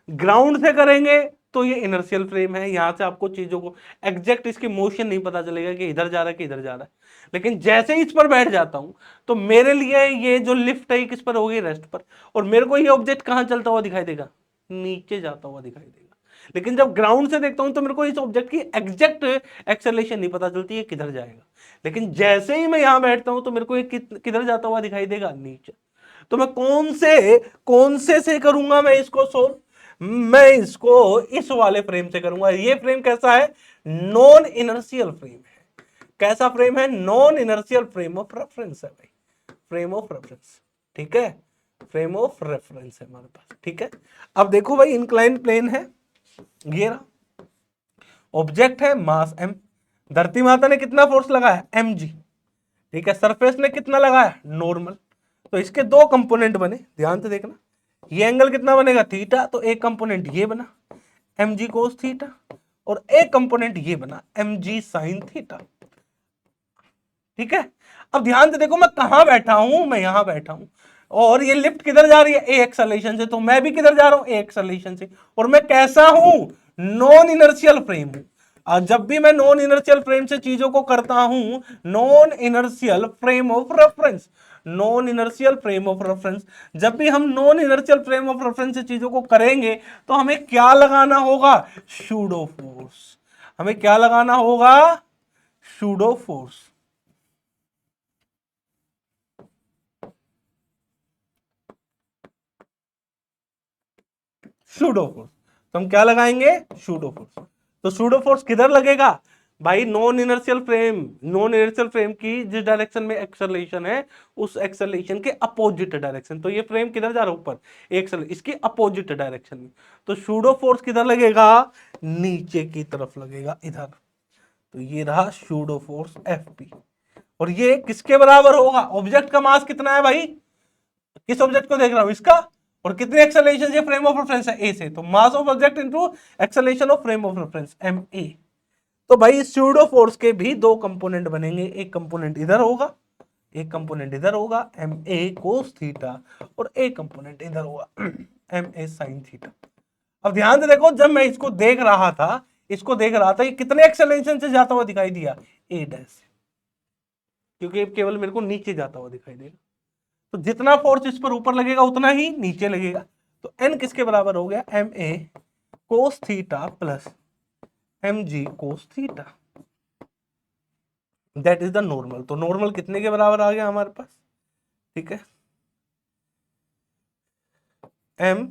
ग्राउंड से करेंगे तो ये इनर्शियल फ्रेम है, यहां से आपको चीजों को एग्जैक्ट इसकी मोशन नहीं पता चलेगा कि इधर जा रहा है कि इधर जा रहा है। लेकिन जैसे ही इस पर बैठ जाता हूं तो मेरे लिए ये जो लिफ्ट है किस पर होगी, रेस्ट पर, और मेरे को ये ऑब्जेक्ट कहां चलता हुआ दिखाई देगा, नीचे जाता हुआ दिखाई देगा। लेकिन जब ग्राउंड से देखता हूं तो मेरे को इस ऑब्जेक्ट की एग्जैक्ट एक्सेलरेशन नहीं पता चलती है किधर जाएगा। लेकिन जैसे ही मैं यहां बैठता हूं तो मेरे को ये किधर जाता हुआ दिखाई देगा, नीचे। तो मैं कौन से करूंगा मैं इसको सोल्व, मैं इसको इस वाले फ्रेम से करूंगा। ये फ्रेम कैसा है, नॉन इनर्शियल फ्रेम है। कैसा फ्रेम है, non inertial frame of reference है भाई, फ्रेम ऑफ रेफरेंस। ठीक है, फ्रेम ऑफ रेफरेंस है हमारे पास। ठीक है, अब देखो भाई, इंक्लाइन प्लेन है, ये रहा, ऑब्जेक्ट है मास m, धरती माता ने कितना फोर्स लगाया mg। ठीक है, सरफेस ने कितना लगाया, नॉर्मल। तो इसके दो कंपोनेंट बने, ध्यान से देखना, ये एंगल कितना बनेगा, थीटा, तो एक कंपोनेंट ये बना mg कोस थीटा, और एक कंपोनेंट ये बना mg साइन थीटा। ठीक है, अब ध्यान से देखो मैं कहां बैठा हूं, मैं यहां बैठा हूं, और ये लिफ्ट किधर जा रही है, ए एक्सेलरेशन से, तो मैं भी किधर जा रहा हूं, ए एक्सेलरेशन से। और मैं कैसा हूं, नॉन इनर्शियल फ्रेम हूं। और जब भी मैं नॉन इनर्शियल फ्रेम से चीजों को करता हूं, non inertial frame of reference, non inertial frame of reference, जब भी हम non inertial frame of reference से चीजों को करेंगे तो हमें क्या लगाना होगा, सूडो फोर्स। हमें क्या लगाना होगा, सूडो फोर्स। सूडो फोर्स, तो हम क्या लगाएंगे, सूडो फोर्स। तो सूडो फोर्स किधर लगेगा भाई, non inertial frame, non inertial frame की जिस डायरेक्शन में एक्सेलरेशन है उस एक्सेलरेशन के अपोजिट डायरेक्शन। तो ये फ्रेम किधर जा रहा है, ऊपर, एक्सेलरेशन इसकी अपोजिट डायरेक्शन में। तो सूडो फोर्स किधर लगेगा, नीचे की तरफ लगेगा, इधर। तो ये रहा सूडो फोर्स एफपी, और ये किसके बराबर होगा, ऑब्जेक्ट का मास कितना है भाई, किस ऑब्जेक्ट को देख रहा हूं, इसका, और कितने एक्सेलरेशन से, फ्रेम ऑफ रेफरेंस है ए से, तो mass of object into acceleration of frame of reference M a. तो भाई सूडो फोर्स के भी दो कंपोनेंट बनेंगे, एक कंपोनेंट इधर होगा, एक कंपोनेंट इधर होगा एम ए कोस थीटा, और एक कंपोनेंट इधर होगा एम ए साइन थीटा। अब ध्यान से देखो, जब मैं इसको देख रहा था, ये कितने एक्सेलरेशन से जाता हुआ दिखाई दिया, ए डैश, क्योंकि केवल मेरे को नीचे जाता हुआ दिखाई देगा। तो जितना फोर्स इस पर ऊपर लगेगा उतना ही नीचे लगेगा। तो एन किसके बराबर हो गया, M a cos theta plus M g cos theta, that is the normal. तो नॉर्मल कितने के बराबर आ गया हमारे पास, ठीक है, M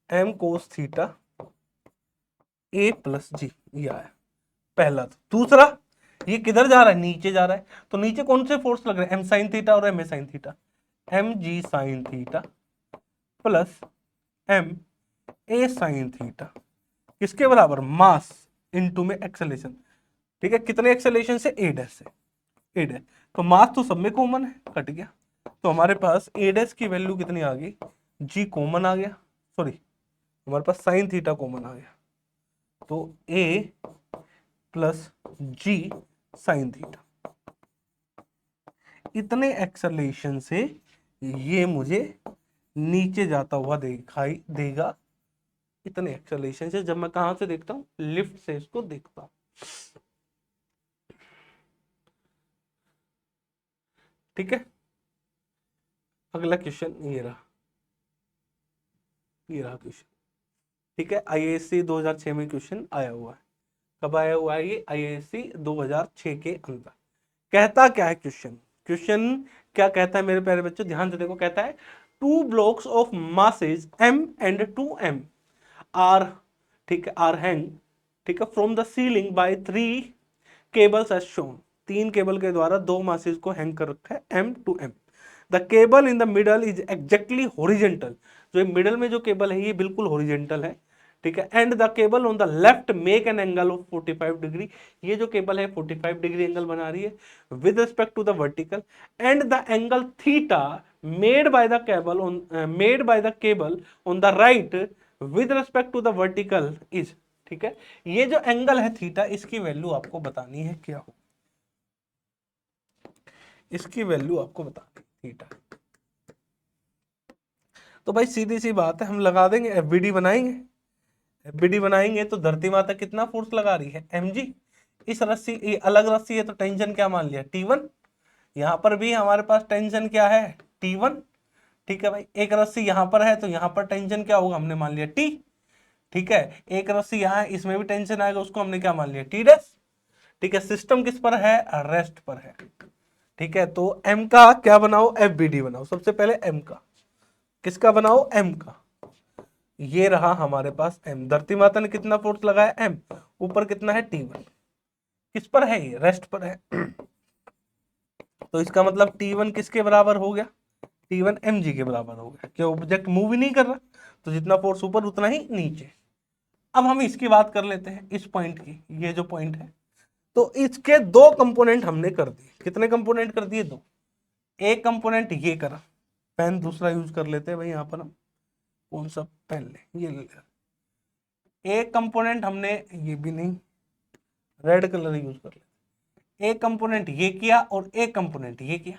M cos theta a plus g, ये आया पहला। तो दूसरा, ये किधर जा रहा है, नीचे जा रहा है, तो नीचे कौन से फोर्स लग रहे हैं, एम साइन थीटा और M a sine theta, M g sine theta plus M a sine theta, किसके बराबर, मास इनटू में एक्सेलरेशन। ठीक है, कितने एक्सेलरेशन से, ए डैश से, ए डैश। तो मास तो सब में कॉमन है, कट गया, तो हमारे पास ए डैश की वैल्यू कितनी आ गई, जी कॉमन आ गया, सॉरी, हमारे पास साइन थीटा कॉमन आ गया, तो ए प्लस जी साइन थीटा। इतने एक्सेलरेशन से ये मुझे नीचे जाता हुआ दिखाई देगा। इतने एक्सेलरेशन से जब मैं कहां से देखता हूं, लिफ्ट से इसको देखता हूं। ठीक है, अगला क्वेश्चन ये रहा, ये रहा क्वेश्चन। ठीक है, आईएएससी 2006 में क्वेश्चन आया हुआ है। कब आया हुआ है ये? आईएएससी 2006 के अंदर। कहता क्या है क्वेश्चन? क्वेश्चन क्या कहता है मेरे प्यारे बच्चों, ध्यान से देखो। कहता है two blocks of masses m and 2m are, ठीक है, आर हैंग, ठीक है, from the ceiling by 3 cables as shown. 3 cable के द्वारा 2 मासेज को हैंग कर रखा है m to m। The cable in the middle is exactly horizontal. जो मिडल में जो केबल है ये बिल्कुल हॉरिजेंटल है, ठीक है। And the cable on the left make an angle of 45 degree. ये जो केबल है 45 डिग्री एंगल बना रही है with respect to the vertical. And the angle theta made by the cable on the right with respect to the vertical is, ठीक है। ये जो एंगल है थीटा, इसकी वैल्यू आपको बतानी है क्या हो, इसकी वैल्यू आपको बतानी है थीटा। तो भाई सीधी सी बात है, हम लगा देंगे, एफबीडी बनाएंगे। एफबीडी बनाएंगे तो धरती माता कितना फोर्स लगा रही है, mg। इस रस्सी, ये अलग रस्सी है तो टेंशन क्या मान लिया, T1। यहां पर भी हमारे पास टेंशन क्या है, T1। ठीक है भाई, एक रस्सी यहां पर है तो यहां पर टेंशन क्या होगा, हमने मान लिया T। ठीक है, एक रस्सी यहां है, इसमें भी टेंशन आएगा, उसको हमने क्या मान लिया, T डैश। ठीक है, सिस्टम किस पर है, रेस्ट पर है। ठीक है, तो m का क्या बनाओ, एफबीडी बनाओ। सबसे पहले m का, किसका बनाओ, m का। ये रहा हमारे पास m। धरती माता ने कितना फोर्स लगाया, m। ऊपर कितना है, T1। किस पर है, ये रेस्ट पर है। तो इसका मतलब T1 किसके बराबर हो गया, T1 mg के बराबर हो गया। क्या ऑब्जेक्ट मूव ही नहीं कर रहा, तो जितना फोर्स ऊपर उतना ही नीचे। अब हम इसकी बात कर लेते हैं, इस पॉइंट की। ये जो पॉइंट है, तो इसके 2 कंपोनेंट हमने कर दिए। कितने कंपोनेंट कर दिए, 2। एक कंपोनेंट ये करा, पेन दूसरा यूज कर लेते हैं भाई, यहां पर हम कौन सा पेन ले, ये ले। एक कंपोनेंट हमने, ये भी नहीं, रेड कलर यूज कर ले। एक कंपोनेंट ये किया और एक कंपोनेंट ये किया,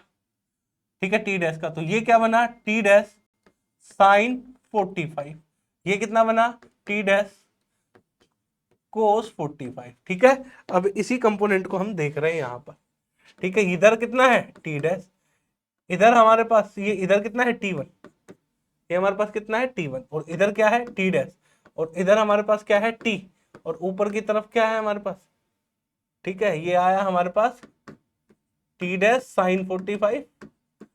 ठीक है, टी डैश का। तो ये क्या बना, टी डैश साइन 45। ये कितना बना, टी डैश कोस 45। ठीक है, अब इसी कंपोनेंट को हम देख रहे हैं यहां पर। ठीक है, इधर कितना है, टी डैश। इधर हमारे पास ये, इधर कितना है, T1। ये हमारे पास कितना है, T1। और इधर क्या है, T डैश। और इधर हमारे पास क्या है, T। और ऊपर की तरफ क्या है हमारे पास, ठीक है, ये आया हमारे पास T डैश साइन 45।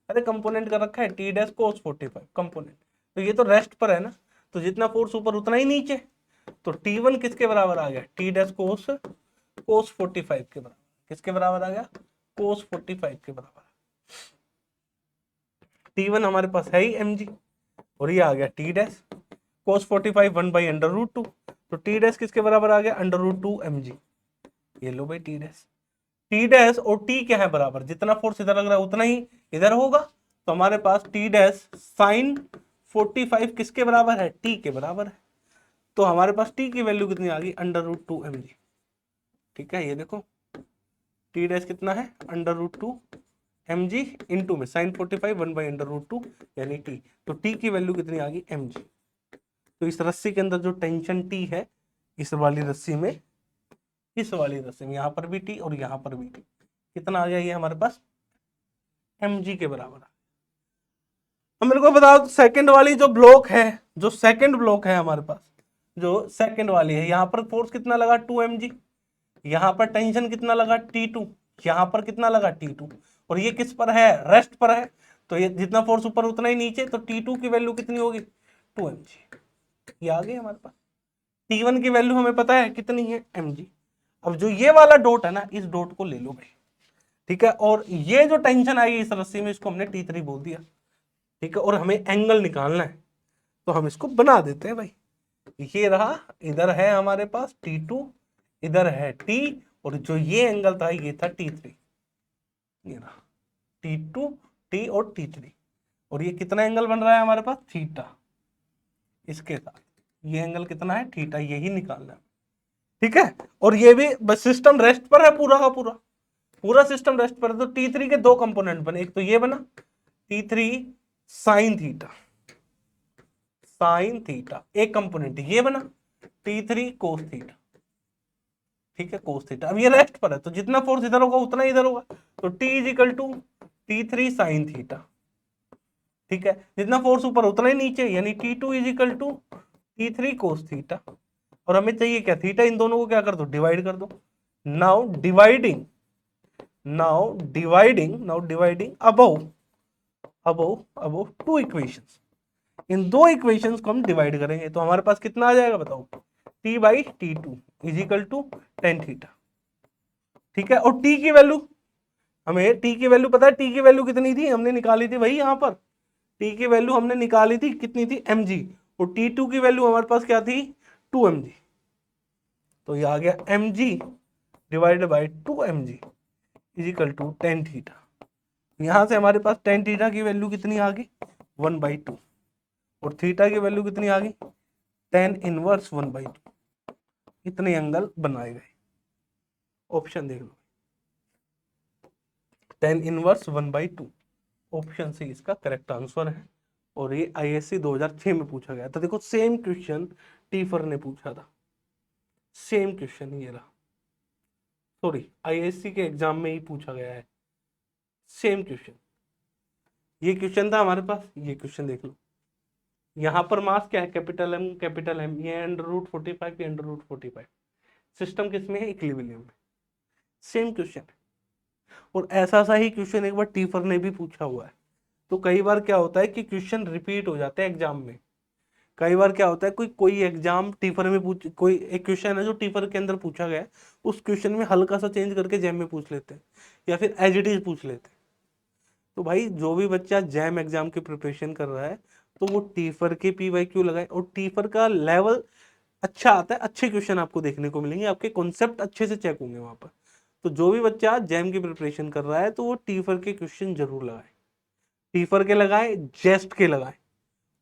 अरे कंपोनेंट कर रखा है T डैश कोस 45 कंपोनेंट। तो ये तो रेस्ट पर है ना, तो जितना फोर्स ऊपर उतना ही नीचे। तो T1 किसके बराबर आ गया, T डैश कोस 45 के बराबर। किसके बराबर आ गया, कोस 45 के बराबर। T1 हमारे पास है ही mg, और ये आ गया T डैश कोस 45 1/√2। तो T डैश किसके बराबर आ गया, √2 mg। ये लो भाई T डैश। T डैश और T क्या है बराबर, जितना फोर्स इधर लग रहा है उतना ही इधर होगा। तो हमारे पास T डैश साइन 45 किसके बराबर है, T के बराबर है। तो हमारे पास T की वैल्यू कितनी आ गई, √2 mg। ठीक है, ये देखो T डैश कितना है, √2 mg इंटू में साइन 45 1/√2 यानी T। तो T की वैल्यू कितनी आ गई, mg। तो इस रस्सी के अंदर जो टेंशन T है, इस वाली रस्सी में, इस वाली रस्सी में यहां पर भी T और यहां पर भी T, कितना आ गया ये हमारे पास, mg के बराबर। अब मेरे को बताओ सेकंड वाली जो ब्लॉक है, जो सेकंड ब्लॉक है हमारे पास, जो सेकंड वाली है, यहां पर फोर्स कितना लगा, 2 mg। यहां पर टेंशन कितना लगा, T2। यहां पर कितना लगा, T2। और ये किस पर है, रेस्ट पर है। तो ये जितना फोर्स ऊपर उतना ही नीचे। तो T2 की वैल्यू कितनी होगी, 2 mg। ये आ गई हमारे पास। T1 की वैल्यू हमें पता है कितनी है, mg। अब जो ये वाला डॉट है ना, इस डॉट को ले लो भाई। ठीक है, और ये जो टेंशन आई इस रस्सी में, इसको हमने T3 बोल दिया। ठीक है, और हमें एंगल निकालना है, तो हम इसको बना देते हैं भाई। ये रहा, इधर है हमारे पास T2, इधर है T, और जो ये एंगल था ये था T3। ये रहा T2, T और T3। और ये कितना एंगल बन रहा है हमारे पास, थीटा। इसके साथ ये एंगल कितना है, थीटा, यही निकालना है। ठीक है, और ये भी बस सिस्टम रेस्ट पर है, पूरा का पूरा पूरा सिस्टम रेस्ट पर है। तो T3 के दो कंपोनेंट बने, एक तो ये बना T3 sine theta, sine theta, एक कंपोनेंट ये बना T3 कोस थीटा। ठीक है, कोस थीटा। अब ये रेस्ट पर है तो जितना फोर्स इधर होगा उतना इधर होगा, तो T is equal to T3 sine theta. ठीक है, जितना फोर्स ऊपर उतना ही नीचे, यानी T2 is equal to T3 cos theta. और हमें चाहिए क्या, थीटा, इन दोनों को क्या कर दो, डिवाइड कर दो। Now dividing, now dividing above above above two equations, इन दो इक्वेशंस को हम डिवाइड करेंगे तो हमारे पास कितना आ जाएगा बताओ, T by T2 is equal to tan theta. ठीक है, और T की वैल्यू, हमें T की वैल्यू पता है, T की वैल्यू कितनी थी, हमने निकाली थी भाई, यहां पर T की वैल्यू हमने निकाली थी, कितनी थी, mg, और T2 की वैल्यू हमारे पास क्या थी, 2mg। तो ये आ गया mg divided by 2mg is equal to tan theta. यहां से हमारे पास टेन थीटा की वैल्यू कितनी आ गई, 1/2, और थीटा की वैल्यू कितनी आ गई, टेन इनवर्स 1/2। इतने एंगल बनाए गए, ऑप्शन देख लो, टेन इनवर्स 1/2, ऑप्शन सी इसका करेक्ट आंसर है। और ये आईएससी 2006 में पूछा गया था। देखो सेम क्वेश्चन टीफर ने पूछा था, सेम क्वेश्चन ये रहा, सॉरी आईएससी के एग्जाम में ही पूछा गया है, सेम क्वेश्चन। ये क्वेश्चन था हमारे पास, ये क्वेश्चन देख लो, यहां पर मास क्या है, कैपिटल एम, ये √45, ये √45, सिस्टम किसमें है, इक्विलिब्रियम में। सेम क्वेश्चन, और ऐसा सा ही क्वेश्चन एक बार टीफर ने भी पूछा हुआ है। तो कई बार क्या होता है कि क्वेश्चन रिपीट हो जाते हैं एग्जाम में। कई बार क्या होता है, कोई कोई एग्जाम टीफर में पूछ, कोई एक क्वेश्चन है जो टीफर के अंदर पूछा गया है, उस क्वेश्चन में हल्का सा चेंज करके जैम में पूछ लेते हैं, या फिर एज इट इज पूछ लेते हैं। तो भाई जो भी बच्चा जैम एग्जाम की प्रिपरेशन कर रहा है, तो वो टीफर के PYQ लगाए, और टीफर का लेवल अच्छा आता है, अच्छे क्वेश्चन आपको देखने को मिलेंगे, आपके कॉन्सेप्ट अच्छे से चेक होंगे वहां पर। तो जो भी बच्चा जैम की प्रिपरेशन कर रहा है, तो वो टीफर के क्वेश्चन जरूर लगाए, टीफर के लगाए, जेस्ट के लगाए,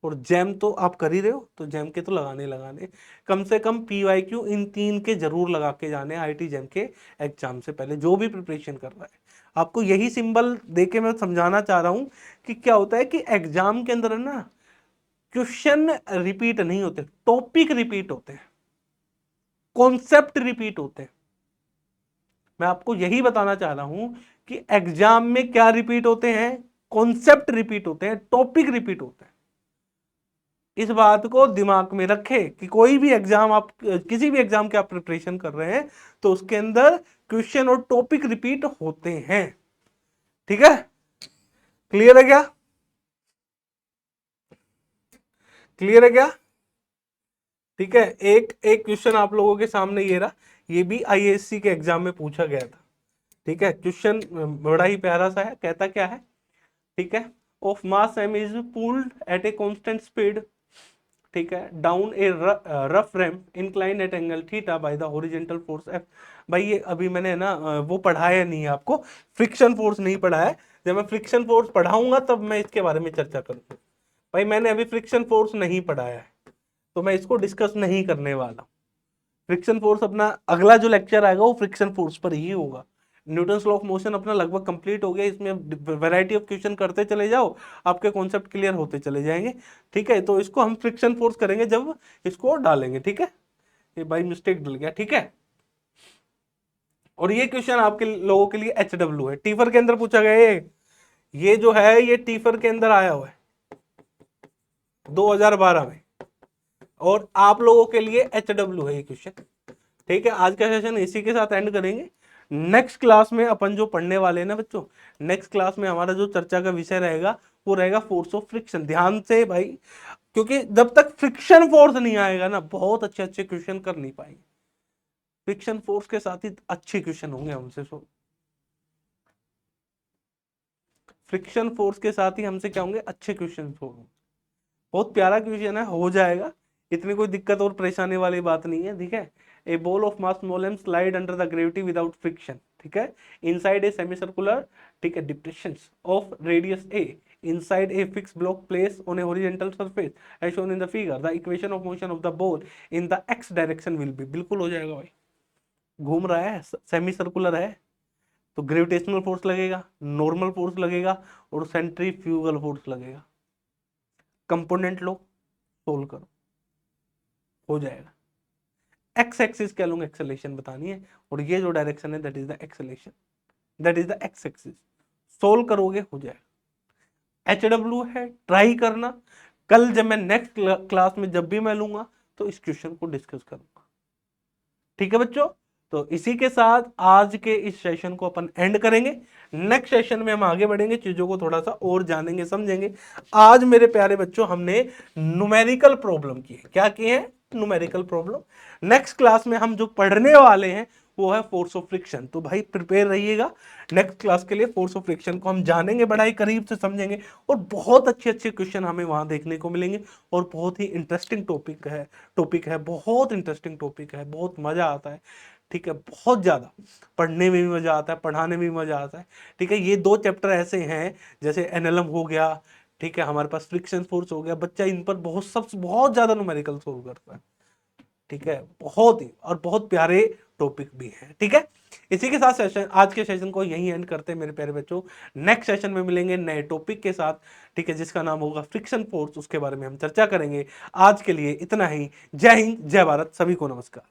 और जैम तो आप कर ही रहे हो, तो जैम के तो लगाने लगाने, कम से कम PYQ इन तीन के जरूर लगा के जाने IIT जैम के एग्जाम से पहले, जो भी प्रिपरेशन कर रहा है। आपको यही सिंबल देके मैं समझाना चाह रहा हूं कि क्या होता है कि एग्जाम के अंदर है ना, क्वेश्चन रिपीट नहीं होते, टॉपिक रिपीट होते हैं, कॉन्सेप्ट रिपीट होते हैं। मैं आपको यही बताना चाह रहा हूं कि एग्जाम में क्या रिपीट होते हैं, कॉन्सेप्ट रिपीट होते हैं, टॉपिक रिपीट होते हैं। इस बात को दिमाग में रखे कि कोई भी एग्जाम आप, किसी भी एग्जाम के आप प्रिपरेशन कर रहे हैं, तो उसके अंदर क्वेश्चन और टॉपिक रिपीट होते हैं। ठीक है, क्लियर है क्या, क्लियर है क्या। ठीक है, एक एक क्वेश्चन आप लोगों के सामने ये रहा, ये भी आईएएससी के एग्जाम में पूछा गया था। ठीक है, क्वेश्चन बड़ा ही प्यारा सा है, कहता क्या है, ठीक है, of mass m is pulled at a constant speed, ठीक है, down a rough ramp incline at angle theta by the horizontal force F. भाई ये अभी मैंने ना वो पढ़ाया नहीं है आपको, फ्रिक्शन फोर्स नहीं पढ़ा है। जब मैं फ्रिक्शन फोर्स पढ़ाऊंगा तब मैं इसके बारे में चर्चा करूंगा। भाई मैंने अभी फ्रिक्शन फोर्स नहीं पढ़ाया है, तो मैं इसको डिस्कस नहीं करने वाला। फ्रिक्शन फोर्स अपना अगला जो लेक्चर आएगा वो फ्रिक्शन फोर्स पर ही होगा। न्यूटन्स लॉ ऑफ मोशन अपना लगभग कंप्लीट हो गया, इसमें वैरायटी ऑफ क्वेश्चन करते चले जाओ, आपके कॉन्सेप्ट क्लियर होते चले जाएंगे। ठीक है, तो इसको हम फ्रिक्शन फोर्स करेंगे जब इसको डालेंगे। ठीक है, ये बाई मिस्टेक डल गया। ठीक है, और ये क्वेश्चन आपके लोगों के लिए HW है, टीफर के अंदर पूछा गया है। ये जो है ये टीफर के अंदर आया हुआ है 2012 में, और आप लोगों के लिए HW है ये क्वेश्चन। ठीक है, आज का सेशन इसी के साथ एंड करेंगे। नेक्स्ट क्लास में अपन जो पढ़ने वाले हैं ना बच्चों, नेक्स्ट क्लास में हमारा जो चर्चा का विषय रहेगा वो रहेगा फोर्स ऑफ फ्रिक्शन। ध्यान से भाई, क्योंकि जब तक फ्रिक्शन फोर्स नहीं आएगा ना, बहुत अच्छे अच्छे क्वेश्चन कर नहीं पाएंगे। फ्रिक्शन फोर्स के साथ ही अच्छे क्वेश्चन होंगे हमसे, सो फ्रिक्शन फोर्स के साथ ही हमसे क्या होंगे, अच्छे क्वेश्चन होंगे। बहुत प्यारा क्वेश्चन है, हो जाएगा, इतनी कोई दिक्कत और परेशानी वाली बात नहीं है। ठीक है, a ball of mass small M slide under the gravity without friction, ठीक है, इनसाइड ए सेमी सर्कुलर, ठीक है, depression of radius a inside a fixed block placed on a horizontal surface as shown in the figure, the equation of motion of the ball in the x direction will be। बिल्कुल हो जाएगा भाई, घूम रहा है, सेमी सर्कुलर है, तो ग्रेविटेशनल फोर्स लगेगा, नॉर्मल फोर्स लगेगा और सेंट्रीफ्यूगल फोर्स लगेगा। कंपोनेंट लो, सोल्व करो, हो जाएगा। एक्स एक्सिस क्या लूंगा, एक्सेलेरेशन बतानी है, और ये जो डायरेक्शन है that is the acceleration, that is the x axis. Solve करोगे हो जाएगा। HW है, ट्राई करना। कल जब मैं नेक्स्ट क्लास में जब भी मैं लूंगा तो इस क्वेश्चन को डिस्कस करूंगा। ठीक है बच्चों, तो इसी के साथ आज के इस सेशन को अपन एंड करेंगे। नेक्स्ट सेशन में हम आगे बढ़ेंगे, चीजों को थोड़ा सा और जानेंगे समझेंगे। आज मेरे प्यारे बच्चों हमने न्यूमेरिकल प्रॉब्लम की है। क्या किए हैं, न्यूमेरिकल प्रॉब्लम। नेक्स्ट क्लास में हम जो पढ़ने वाले हैं वो है फोर्स ऑफ फ्रिक्शन। तो भाई प्रिपेयर रहिएगा नेक्स्ट क्लास के लिए। फोर्स ऑफ फ्रिक्शन को हम जानेंगे, बड़ा ही करीब से समझेंगे, और बहुत अच्छे अच्छे क्वेश्चन हमें वहां देखने को मिलेंगे। और बहुत ही इंटरेस्टिंग टॉपिक है, बहुत इंटरेस्टिंग टॉपिक है, बहुत मजा आता है। ठीक है, बहुत ज्यादा पढ़ने में भी मजा आता है, पढ़ाने में भी मजा आता है। ठीक है, ये दो चैप्टर ऐसे हैं, जैसे NLM हो गया, ठीक है, हमारे पास फ्रिक्शन फोर्स हो गया, बच्चा इन पर बहुत ज्यादा न्यूमेरिकल सोल्व करता है। ठीक है, बहुत ही और बहुत प्यारे टॉपिक भी हैं। ठीक है, इसी के साथ सेशन, आज के सेशन को यहीं एंड करते हैं मेरे प्यारे बच्चों। नेक्स्ट सेशन में मिलेंगे नए टॉपिक के साथ, ठीक है, जिसका नाम होगा फ्रिक्शन फोर्स। उसके बारे में हम चर्चा करेंगे। आज के लिए इतना ही। जय हिंद, जय भारत, सभी को नमस्कार।